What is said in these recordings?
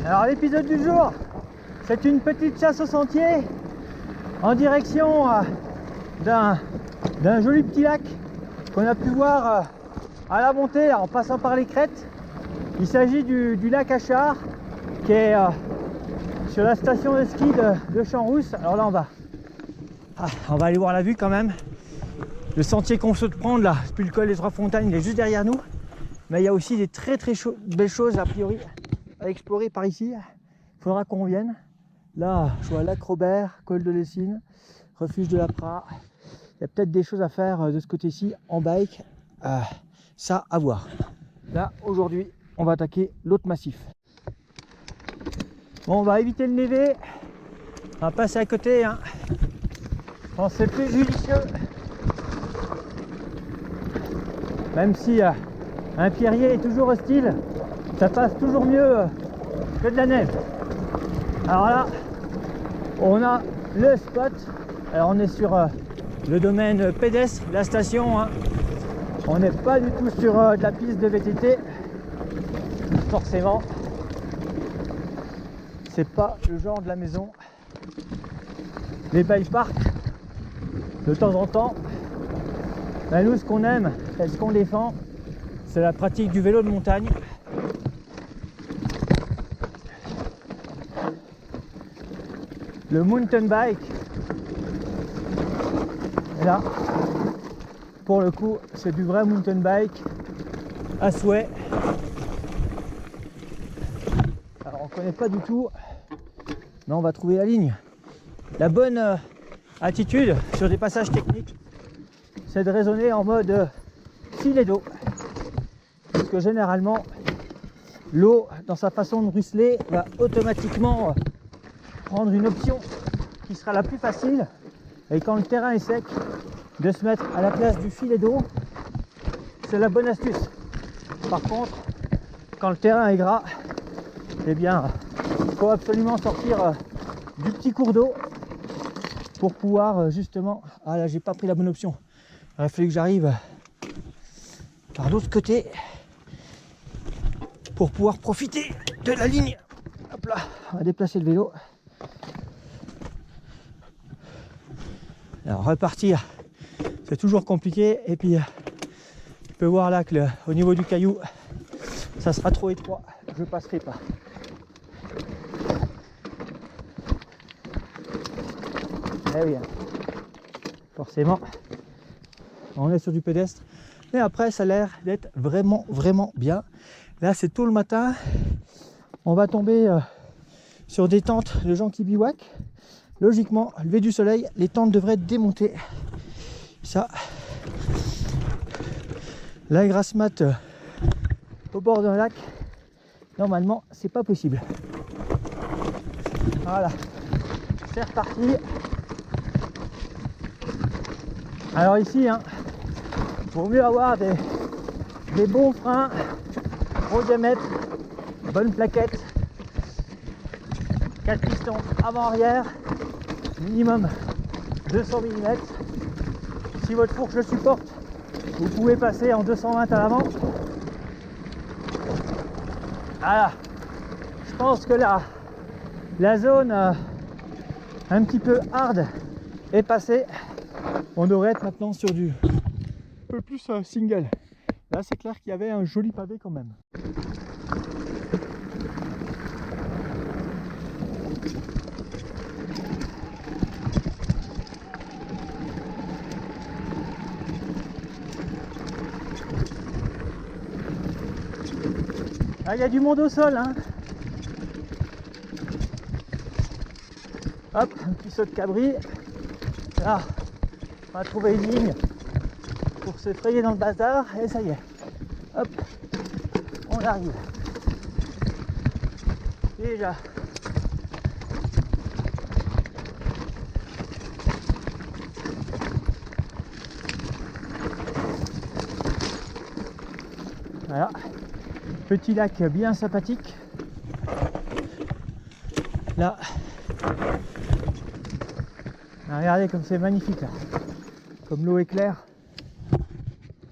Alors l'épisode du jour, c'est une petite chasse au sentier en direction d'un joli petit lac qu'on a pu voir à la montée en passant par les crêtes. Il s'agit du lac Achard qui est sur la station de ski de Champs-Rousses. Alors là on va aller voir la vue quand même. Le sentier qu'on souhaite prendre là, depuis le col des Trois Fontagnes, il est juste derrière nous. Mais il y a aussi des très belles choses a priori à explorer par ici. Il faudra qu'on vienne. Là, je vois lac Robert, col de Lessines, refuge de la Prat. Il y a peut-être des choses à faire de ce côté-ci en bike. Ça à voir. Là, aujourd'hui, on va attaquer l'autre massif. Bon, on va éviter le névé. On va passer à côté. Je pense que c'est plus judicieux. Même si un pierrier est toujours hostile, ça passe toujours mieux que de la neige. Alors là, on a le spot. Alors on est sur le domaine pédestre, la station. On n'est pas du tout sur de la piste de VTT. Forcément, c'est pas le genre de la maison. Les bike parks, de temps en temps. Ben nous, ce qu'on aime et ce qu'on défend, c'est la pratique du vélo de montagne. Le mountain bike. Et là, pour le coup, c'est du vrai mountain bike à souhait. Alors, on connaît pas du tout, mais on va trouver la ligne. La bonne attitude sur des passages techniques, c'est de raisonner en mode filet d'eau. Parce que généralement, l'eau, dans sa façon de ruisseler, va automatiquement prendre une option qui sera la plus facile. Et quand le terrain est sec, de se mettre à la place du filet d'eau, c'est la bonne astuce. Par contre, quand le terrain est gras, eh bien, il faut absolument sortir du petit cours d'eau pour pouvoir justement... Ah là, j'ai pas pris la bonne option. Il a fallu que j'arrive par l'autre côté pour pouvoir profiter de la ligne. Hop là, on va déplacer le vélo. Alors repartir, c'est toujours compliqué. Et puis, tu peux voir là que au niveau du caillou, ça sera trop étroit. Je passerai pas. Eh oui, forcément, on est sur du pédestre. Mais après, ça a l'air d'être vraiment bien. Là, c'est tôt le matin. On va tomber sur des tentes de gens qui bivouaquent. Logiquement, lever du soleil, les tentes devraient être démontées. Ça, la grasse mat au bord d'un lac, normalement, c'est pas possible. Voilà, c'est reparti. Alors ici, pour mieux avoir des bons freins, gros diamètre, bonne plaquette, 4 pistons avant-arrière, minimum 200 mm. Si votre fourche le supporte, vous pouvez passer en 220 à l'avant. Voilà, je pense que la zone un petit peu hard est passée. On devrait être maintenant sur du un peu plus single. Là, c'est clair qu'il y avait un joli pavé quand même. Ah, il y a du monde au sol, Hop, un petit saut de cabri. Là, on va trouver une ligne pour se frayer dans le bazar et ça y est. Hop, on arrive. Déjà. Voilà, petit lac bien sympathique. Là, regardez comme c'est magnifique là. Comme l'eau est claire,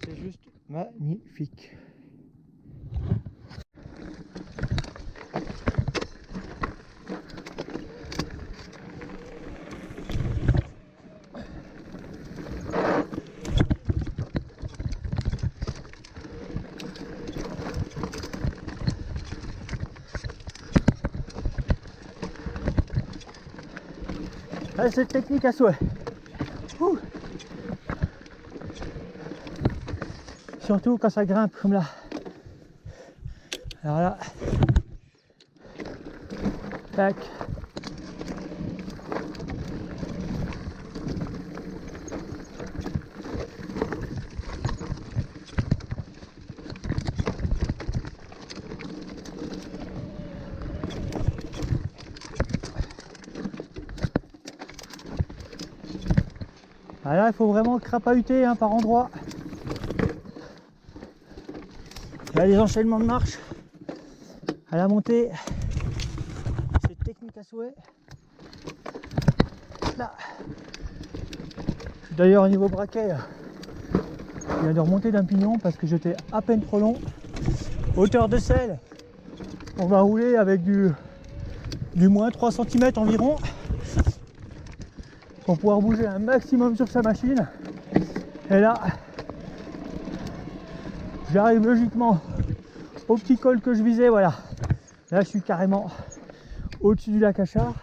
c'est juste magnifique. Ah, c'est technique à souhait. Ouh. Surtout quand ça grimpe comme là. Alors là, tac. Ah là, il faut vraiment crapahuter hein, par endroit. Il y a des enchaînements de marche à la montée. C'est technique à souhait. Là. D'ailleurs au niveau braquet, je viens de remonter d'un pignon parce que j'étais à peine trop long. Hauteur de selle, on va rouler avec du moins 3 cm environ pour pouvoir bouger un maximum sur sa machine. Et là, j'arrive logiquement au petit col que je visais, voilà. Là, je suis carrément au-dessus du lac Achard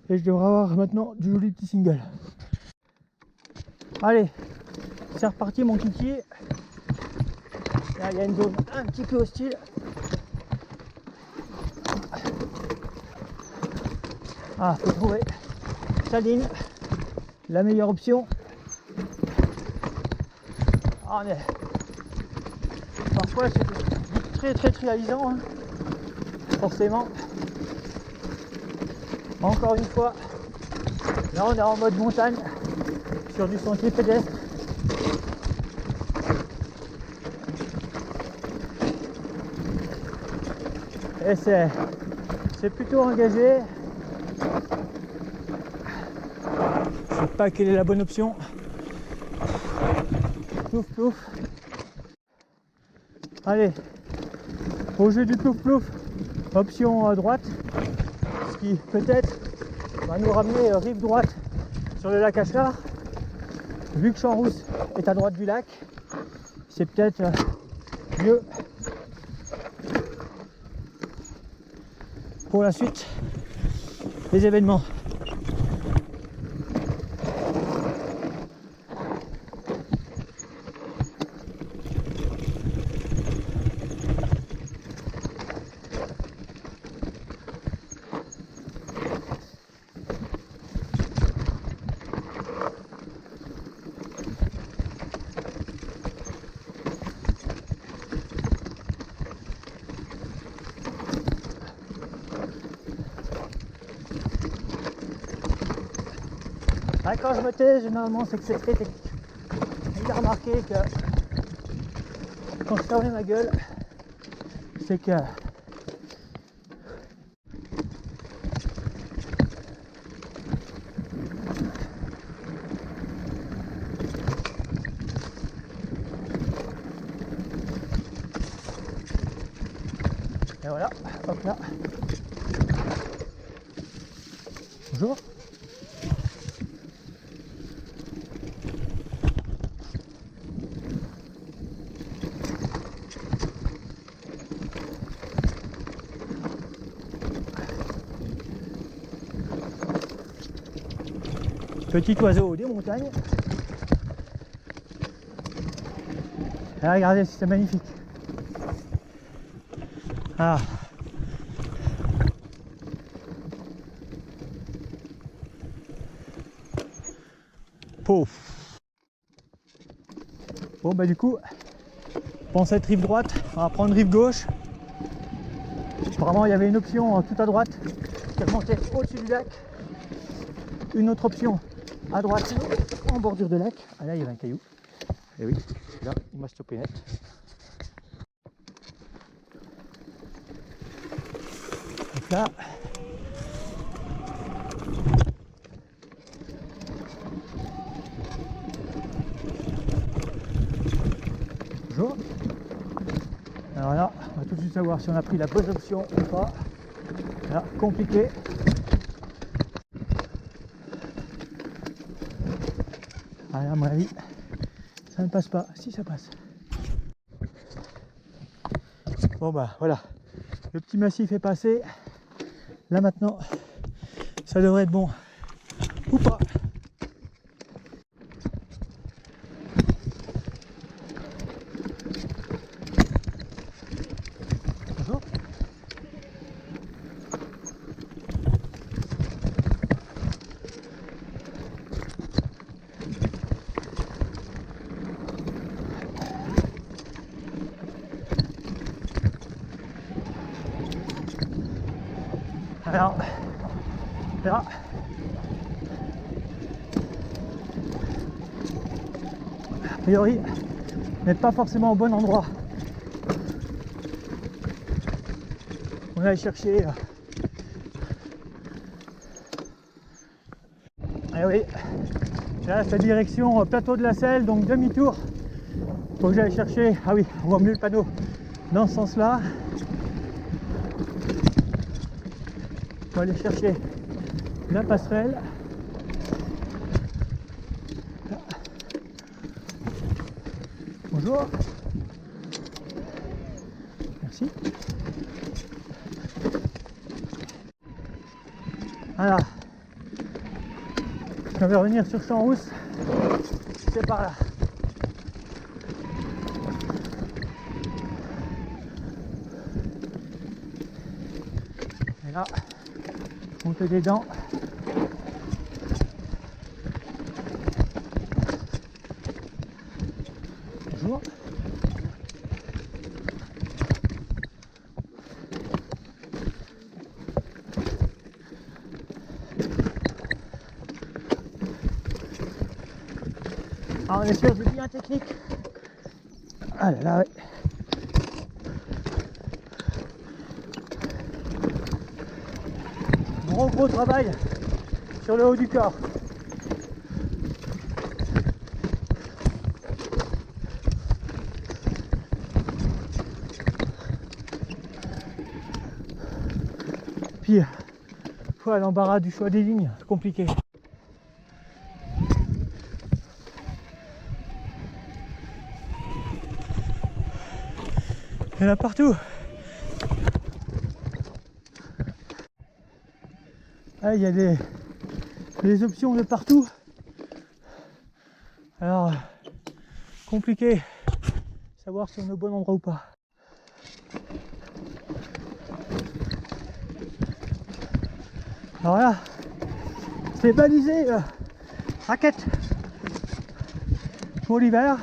et je devrais avoir maintenant du joli petit single. Allez, c'est reparti mon kiki. Là, il y a une zone un petit peu hostile. Ah, faut trouver sa ligne, la meilleure option. Ah, mais parfois c'est très réalisant, hein. Forcément. Encore une fois, là on est en mode montagne sur du sentier pédestre. Et c'est plutôt engagé. Je sais pas quelle est la bonne option. Plouf plouf. Allez, au jeu du plouf plouf, option à droite, ce qui peut-être va nous ramener rive droite sur le lac Achard. Vu que Champs-Rousse est à droite du lac, c'est peut-être mieux pour la suite des événements. Ah, quand je me tais, généralement c'est que c'est très technique. J'ai remarqué que quand je fermais ma gueule, c'est que et voilà, hop là. Bonjour. Petit oiseau des montagnes. Et regardez, c'est magnifique. Ah. Pouf. Bon bah du coup, pour cette rive droite, on va prendre rive gauche. Vraiment il y avait une option tout à droite qui remontait au-dessus du lac. Une autre option à droite en bordure de lac. Ah là il y avait un caillou. Et oui, là il m'a stoppé net. Donc là. Bonjour. Alors là, on va tout de suite savoir si on a pris la bonne option ou pas. Là, compliqué. Allez, à mon avis, ça ne passe pas. Si ça passe. Bon bah voilà, le petit massif est passé. Là maintenant, ça devrait être bon ou pas. Bonjour. Alors, là, a priori, on n'est pas forcément au bon endroit. On va aller chercher. Eh oui, là c'est direction plateau de la Selle, donc demi-tour. Faut que j'aille chercher. Ah oui, on voit mieux le panneau dans ce sens-là. On va aller chercher la passerelle. Bonjour. Merci. Voilà. On va revenir sur Champs-Rousse. C'est par là. Et là, monter des dents. Bonjour. Ah, on est sur du bien technique. Ah là là, ouais. Gros travail sur le haut du corps. Puis, l'embarras du choix des lignes, c'est compliqué. Il y en a partout. Ah, il y a des options de partout. Alors, compliqué de savoir si on est au bon endroit ou pas. Alors là, c'est balisé raquette pour l'hiver,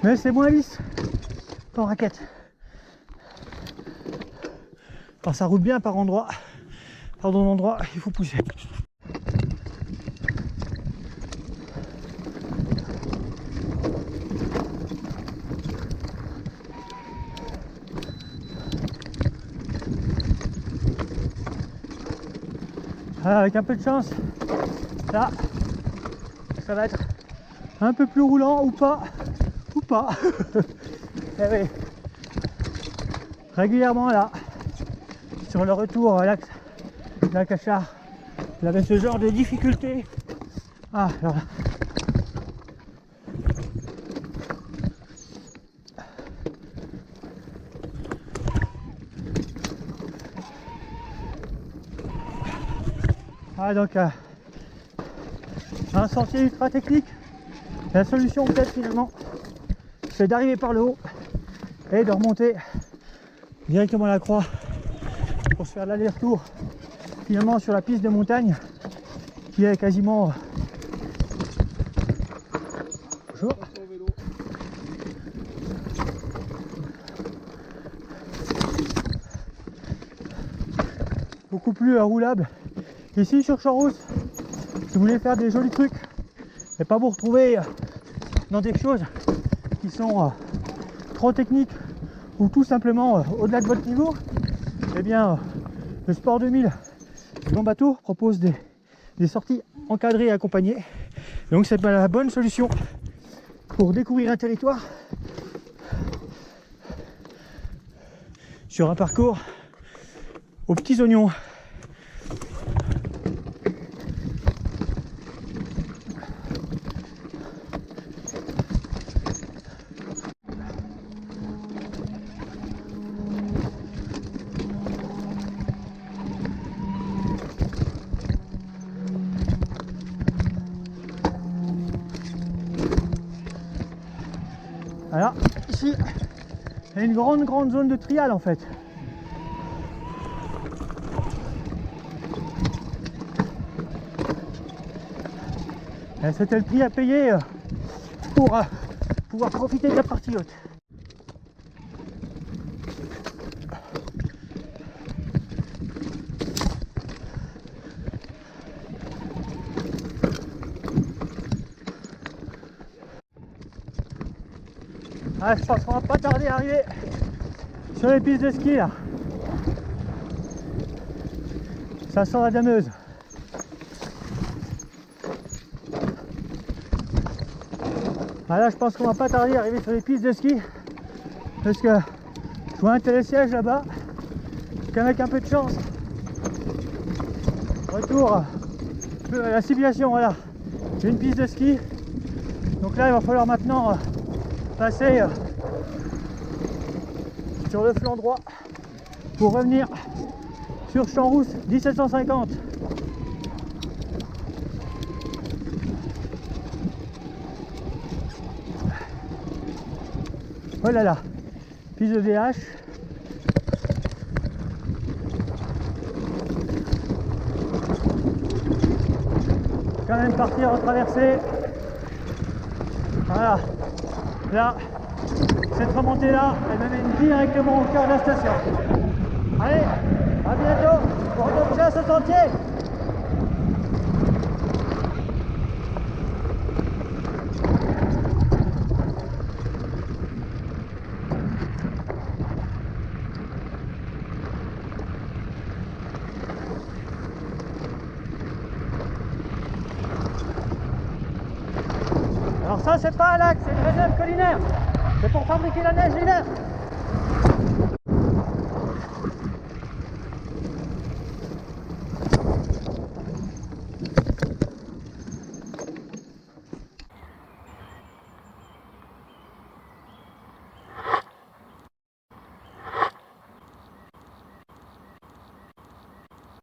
mais c'est moins lisse qu'en raquette. Enfin, ça roule bien par endroit. Pardon, d'endroit, il faut pousser. Avec un peu de chance, là, ça va être un peu plus roulant ou pas, Eh oui. Régulièrement là, sur le retour à l'axe de la Cachard, j'avais ce genre de difficulté. Ah, alors là. Ah, donc un sentier ultra technique. La solution peut-être finalement, c'est d'arriver par le haut et de remonter directement à la croix pour se faire l'aller-retour finalement sur la piste de montagne qui est quasiment... Bonjour. Beaucoup plus roulable. Ici sur Champs-Rousse, si vous voulez faire des jolis trucs et pas vous retrouver dans des choses qui sont trop techniques ou tout simplement au-delà de votre niveau, eh bien le Sport 2000 Grand Bateau propose des sorties encadrées et accompagnées. Donc c'est la bonne solution pour découvrir un territoire sur un parcours aux petits oignons. Alors ici, il y a une grande zone de trial en fait. Et c'était le prix à payer pour pouvoir profiter de la partie haute. Ah, je pense qu'on va pas tarder à arriver sur les pistes de ski là. Ça sent la dameuse. Ah là, je pense qu'on va pas tarder à arriver sur les pistes de ski parce que je vois un télésiège là-bas qu'avec un peu de chance, retour de la civilisation, voilà, j'ai une piste de ski. Donc là, il va falloir maintenant passer sur le flanc droit pour revenir sur Champs-Rousses 1750. Oh là là, piste de DH. Quand même partir en traversée. Voilà. Là, cette remontée là, elle me mène directement au cœur de la station. Allez, à bientôt pour retrouver à ce sentier. Alors ça, c'est pas un lac, c'est une réserve collinaire. C'est pour fabriquer la neige l'hiver.